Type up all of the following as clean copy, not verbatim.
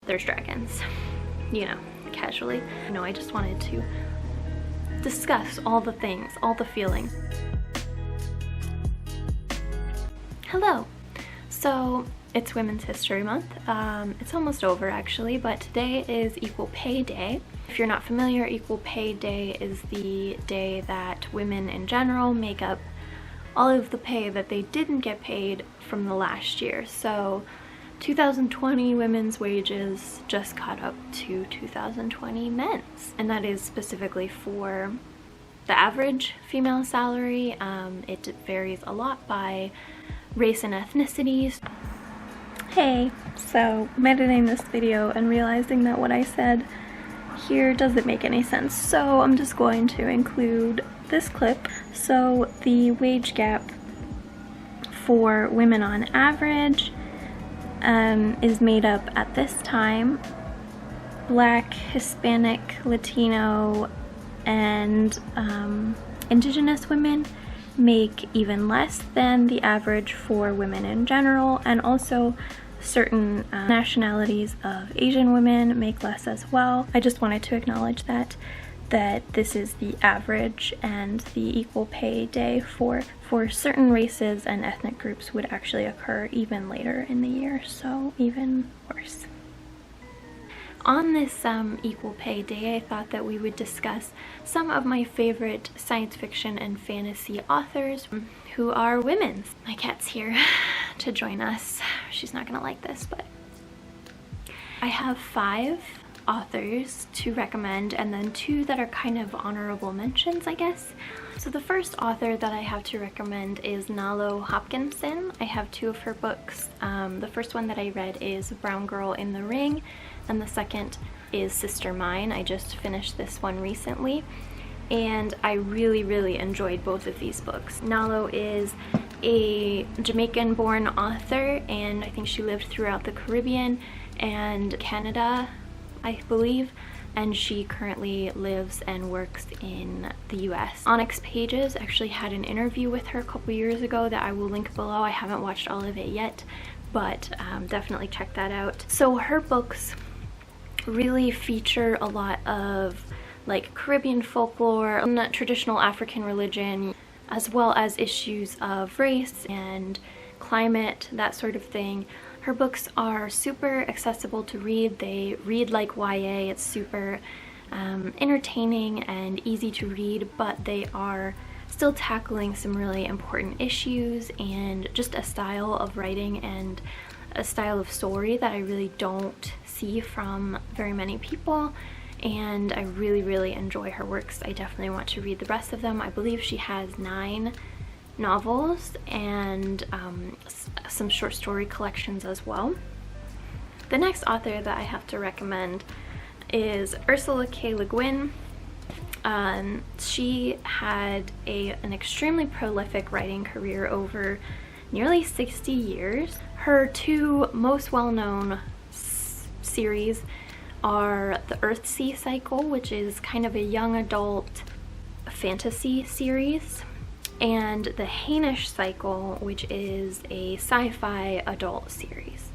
there's dragons, you know, casually. No, I just wanted to discuss all the things, all the feelings. Hello. So it's Women's History Month. It's almost over actually, but today is Equal Pay Day. If you're not familiar, Equal Pay Day is the day that women in general make up all of the pay that they didn't get paid from the last year. So 2020 women's wages just caught up to 2020 men's, and that is specifically for the average female salary. It varies a lot by race and ethnicities. Hey, so I'm editing this video and realizing that what I said here doesn't make any sense, so I'm just going to include this clip. So the wage gap for women on average is made up at this time. Black, Hispanic, Latino, and Indigenous women make even less than the average for women in general, and also certain nationalities of Asian women make less as well. I just wanted to acknowledge that this is the average, and the Equal Pay Day for certain races and ethnic groups would actually occur even later in the year, so even worse. On this Equal Pay Day, I thought that we would discuss some of my favorite science fiction and fantasy authors who are women. My cat's here to join us. She's not gonna like this, but I have 5 authors to recommend, and then 2 that are kind of honorable mentions, I guess. So the first author that I have to recommend is Nalo Hopkinson. I have 2 of her books. The first one that I read is Brown Girl in the Ring, and the second is Sister Mine. I just finished this one recently, and I really enjoyed both of these books. Nalo is a Jamaican-born author, and I think she lived throughout the Caribbean and Canada, I believe, and she currently lives and works in the US. Onyx Pages actually had an interview with her a couple years ago that I will link below. I haven't watched all of it yet, but definitely check that out. So her books really feature a lot of like Caribbean folklore, traditional African religion, as well as issues of race and climate, that sort of thing. Her books are super accessible to read. They read like YA. It's super entertaining and easy to read, but they are still tackling some really important issues and just a style of writing and a style of story that I really don't see from very many people, and I really enjoy her works. I definitely want to read the rest of them. I believe she has 9 novels and some short story collections as well. The next author that I have to recommend is Ursula K Le Guin. She had an extremely prolific writing career over nearly 60 years. Her 2 most well-known series are the Earthsea cycle, which is kind of a young adult fantasy series, and the Hainish cycle, which is a sci-fi adult series.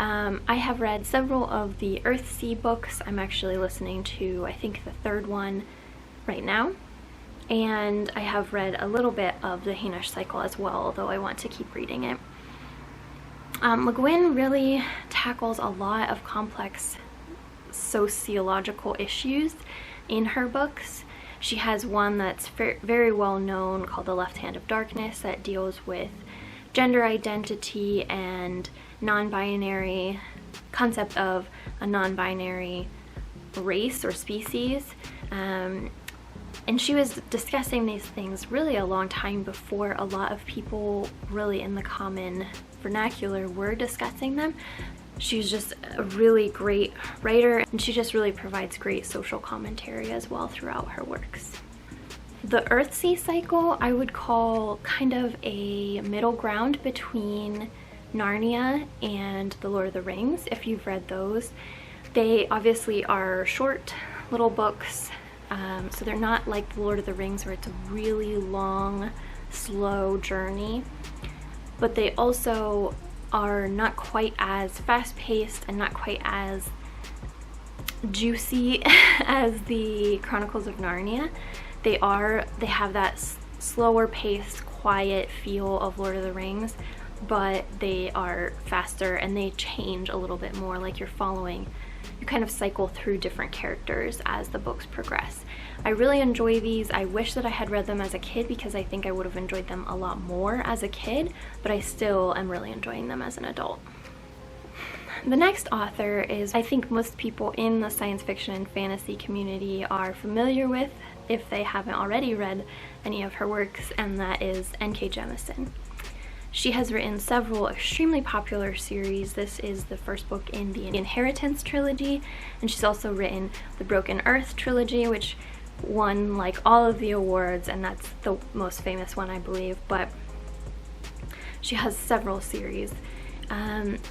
I have read several of the Earthsea books. I'm actually listening to, I think, the 3rd one right now, and I have read a little bit of the Hainish cycle as well, although I want to keep reading it. Le Guin really tackles a lot of complex sociological issues in her books. She has one that's very well known called The Left Hand of Darkness that deals with gender identity and non-binary, concept of a non-binary race or species. And she was discussing these things really a long time before a lot of people really in the common vernacular were discussing them. She's just a really great writer, and she just really provides great social commentary as well throughout her works. The Earthsea cycle I would call kind of a middle ground between Narnia and The Lord of the Rings, if you've read those. They obviously are short little books, so they're not like The Lord of the Rings where it's a really long, slow journey, but they also are not quite as fast-paced and not quite as juicy as the Chronicles of Narnia. They have that slower paced, quiet feel of Lord of the Rings, but they are faster and they change a little bit more, like you kind of cycle through different characters as the books progress. I really enjoy these. I wish that I had read them as a kid because I think I would have enjoyed them a lot more as a kid, but I still am really enjoying them as an adult. The next author is, I think most people in the science fiction and fantasy community are familiar with if they haven't already read any of her works, and that is N.K. Jemisin. She has written several extremely popular series. This is the first book in the Inheritance trilogy, and she's also written the Broken Earth trilogy, which won like all of the awards, and that's the most famous one, I believe, but she has several series.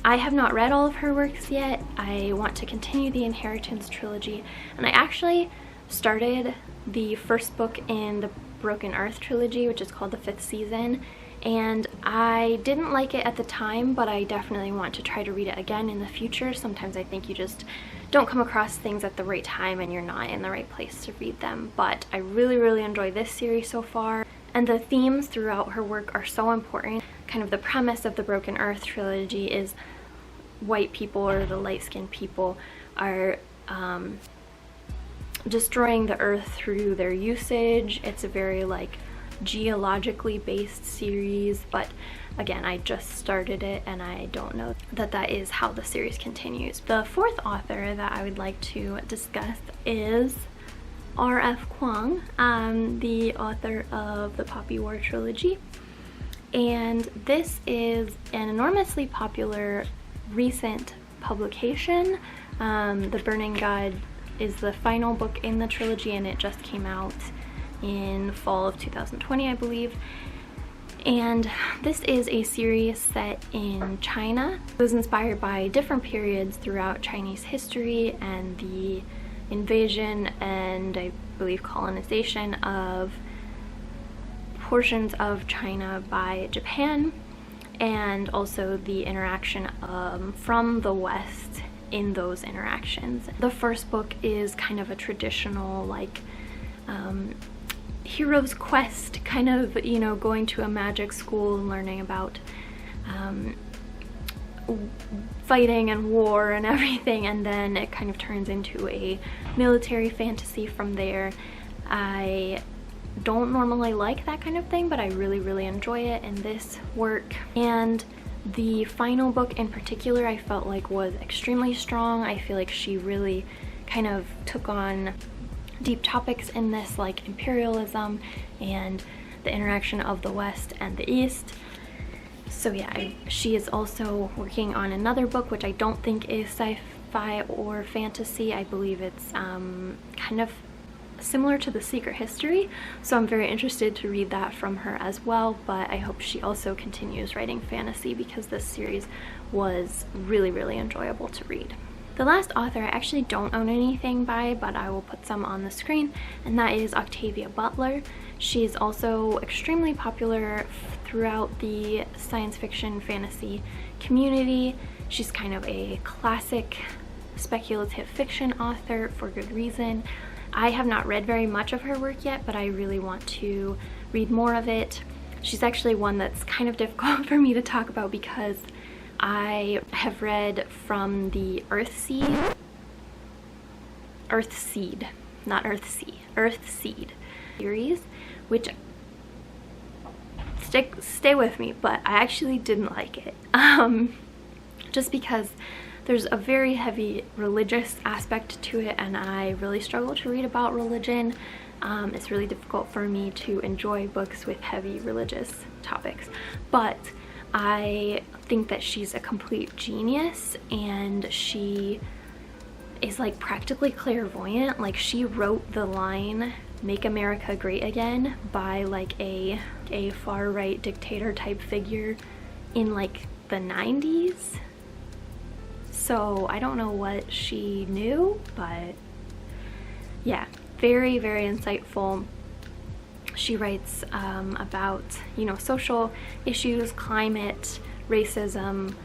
I have not read all of her works yet. I want to continue the Inheritance trilogy, and I actually started the first book in the Broken Earth trilogy, which is called The Fifth Season, and I didn't like it at the time, but I definitely want to try to read it again in the future. Sometimes I think you just don't come across things at the right time and you're not in the right place to read them, but I really enjoy this series so far, and the themes throughout her work are so important. Kind of the premise of the Broken Earth trilogy is white people, or the light-skinned people, are destroying the earth through their usage. It's a very like geologically based series, but again, I just started it and I don't know that that is how the series continues. The fourth author that I would like to discuss is R.F. Quang, the author of the Poppy War trilogy, and this is an enormously popular recent publication. The Burning God is the final book in the trilogy, and it just came out in fall of 2020, I believe. And this is a series set in China. It was inspired by different periods throughout Chinese history and the invasion and, I believe, colonization of portions of China by Japan, and also the interaction from the West in those interactions. The first book is kind of a traditional like hero's quest, kind of, you know, going to a magic school and learning about fighting and war and everything, and then it kind of turns into a military fantasy from there. I don't normally like that kind of thing, but I really enjoy it in this work. And the final book in particular I felt like was extremely strong. I feel like she really kind of took on deep topics in this, like imperialism and the interaction of the West and the East. So yeah, she is also working on another book, which I don't think is sci-fi or fantasy. I believe it's kind of similar to The Secret History, so I'm very interested to read that from her as well, but I hope she also continues writing fantasy because this series was really enjoyable to read. The last author I actually don't own anything by, but I will put some on the screen, and that is Octavia Butler. She's also extremely popular throughout the science fiction fantasy community. She's kind of a classic speculative fiction author for good reason. I have not read very much of her work yet, but I really want to read more of it. She's actually one that's kind of difficult for me to talk about because I have read from the Earthseed series, which, stay with me, but I actually didn't like it. Just because there's a very heavy religious aspect to it, and I really struggle to read about religion. It's really difficult for me to enjoy books with heavy religious topics, but I think that she's a complete genius, and she is like practically clairvoyant. Like, she wrote the line "Make America Great Again" by like a far-right dictator type figure in like the 90s. So I don't know what she knew, but yeah, very insightful. She writes about, you know, social issues, climate, racism,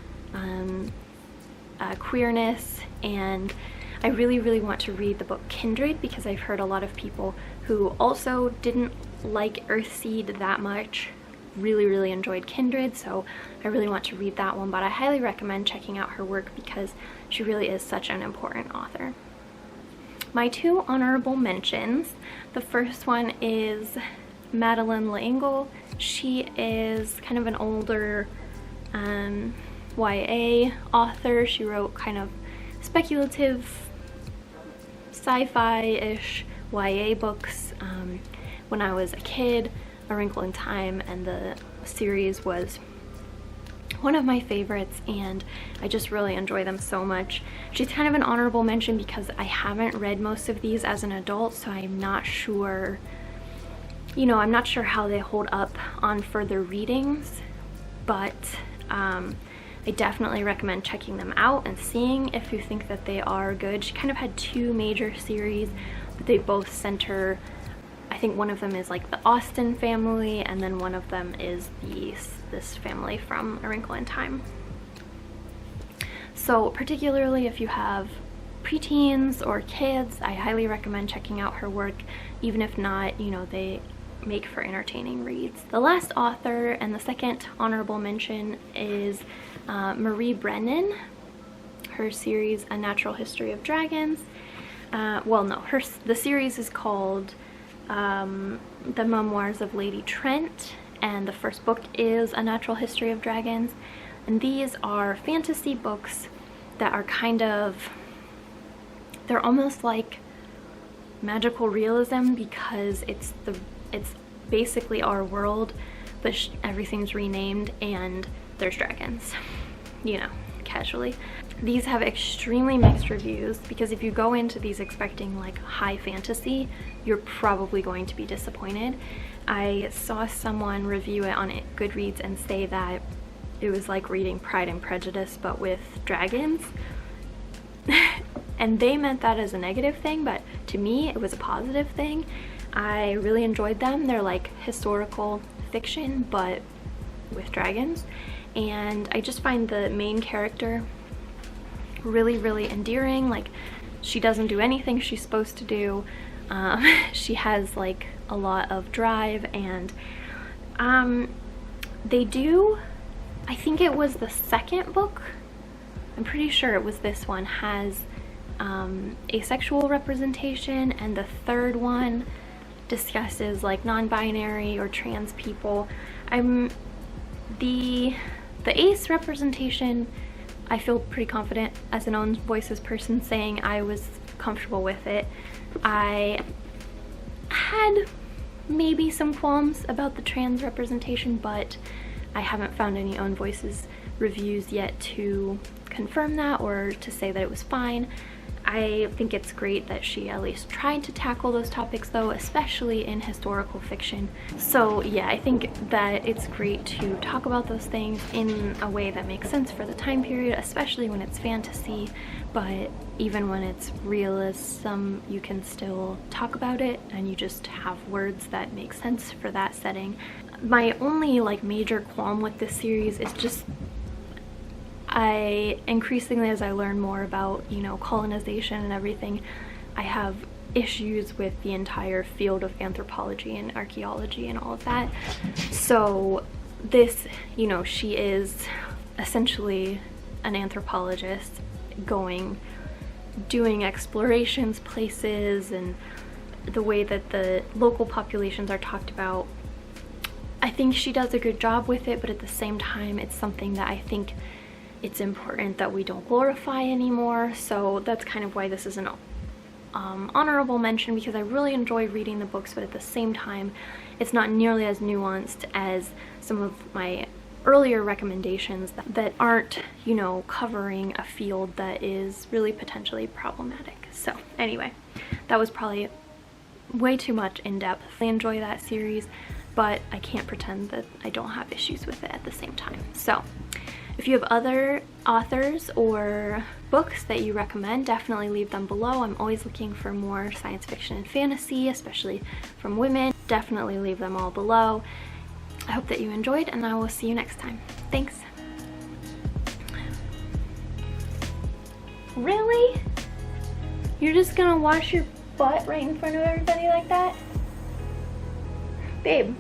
queerness, and I really want to read the book Kindred because I've heard a lot of people who also didn't like Earthseed that much really enjoyed Kindred, so I really want to read that one, but I highly recommend checking out her work because she really is such an important author. My two honorable mentions, the first one is Madeline L Engle. She is kind of an older YA author. She wrote kind of speculative sci-fi-ish YA books when I was a kid. A Wrinkle in Time and the series was one of my favorites, and I just really enjoy them so much. She's kind of an honorable mention because I haven't read most of these as an adult, so I'm not sure, you know, I'm not sure how they hold up on further readings, but I definitely recommend checking them out and seeing if you think that they are good. She kind of had two major series, but they both center, I think one of them is like the Austen family, and then one of them is this family from A Wrinkle in Time. So particularly if you have preteens or kids, I highly recommend checking out her work. Even if not, you know, they make for entertaining reads. The last author and the second honorable mention is Marie Brennan. Her series A Natural History of Dragons. Well, no, the series is called The Memoirs of Lady Trent, and the first book is A Natural History of Dragons, and these are fantasy books that are kind of, they're almost like magical realism because it's basically our world, but everything's renamed and there's dragons, you know, casually. These have extremely mixed reviews because if you go into these expecting like high fantasy, you're probably going to be disappointed. I saw someone review it on Goodreads and say that it was like reading Pride and Prejudice but with dragons. And they meant that as a negative thing, but to me it was a positive thing. I really enjoyed them. They're like historical fiction but with dragons, and I just find the main character really endearing. Like, she doesn't do anything she's supposed to do. She has like a lot of drive, and they do, I think it was the second book, I'm pretty sure it was this one, has asexual representation, and the third one discusses like non-binary or trans people. The ace representation, I feel pretty confident as an own voices person saying I was comfortable with it. I had maybe some qualms about the trans representation, but I haven't found any own voices reviews yet to confirm that or to say that it was fine. I think it's great that she at least tried to tackle those topics though, especially in historical fiction. So yeah, I think that it's great to talk about those things in a way that makes sense for the time period, especially when it's fantasy, but even when it's realism, you can still talk about it and you just have words that make sense for that setting. My only like major qualm with this series is just increasingly as I learn more about, you know, colonization and everything, I have issues with the entire field of anthropology and archaeology and all of that. So this, you know, she is essentially an anthropologist doing explorations, places, and the way that the local populations are talked about. I think she does a good job with it, but at the same time, it's something that I think it's important that we don't glorify anymore. So that's kind of why this is an honorable mention, because I really enjoy reading the books, but at the same time it's not nearly as nuanced as some of my earlier recommendations that aren't, you know, covering a field that is really potentially problematic. So anyway, that was probably way too much in depth. I enjoy that series, but I can't pretend that I don't have issues with it at the same time. So if you have other authors or books that you recommend, definitely leave them below. I'm always looking for more science fiction and fantasy, especially from women. Definitely leave them all below. I hope that you enjoyed, and I will see you next time. Thanks. Really? You're just gonna wash your butt right in front of everybody like that? Babe.